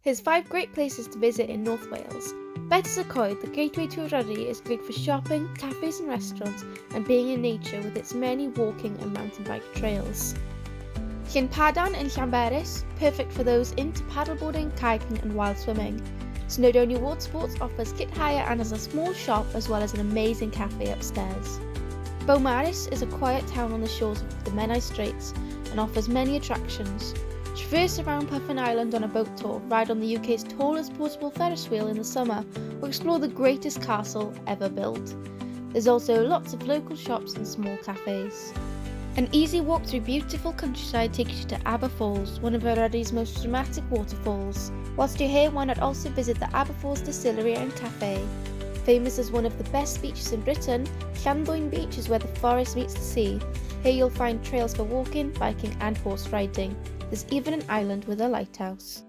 Here's 5 great places to visit in North Wales. Coed, the gateway to Eryri, is great for shopping, cafes and restaurants, and being in nature with its many walking and mountain bike trails. Padan in Llanberis, perfect for those into paddleboarding, kayaking and wild swimming. Snowdonia Water Sports offers kit hire and has a small shop as well as an amazing cafe upstairs. Beaumaris is a quiet town on the shores of the Menai Straits and offers many attractions. Traverse around Puffin Island on a boat tour, ride on the UK's tallest portable Ferris wheel in the summer, or explore the greatest castle ever built. There's also lots of local shops and small cafes. An easy walk through beautiful countryside takes you to Aber Falls, one of Eryri's most dramatic waterfalls. Whilst you're here, why not also visit the Aber Falls Distillery and Cafe? Famous as one of the best beaches in Britain, Llanddwyn Beach is where the forest meets the sea. Here you'll find trails for walking, biking and horse riding. There's even an island with a lighthouse.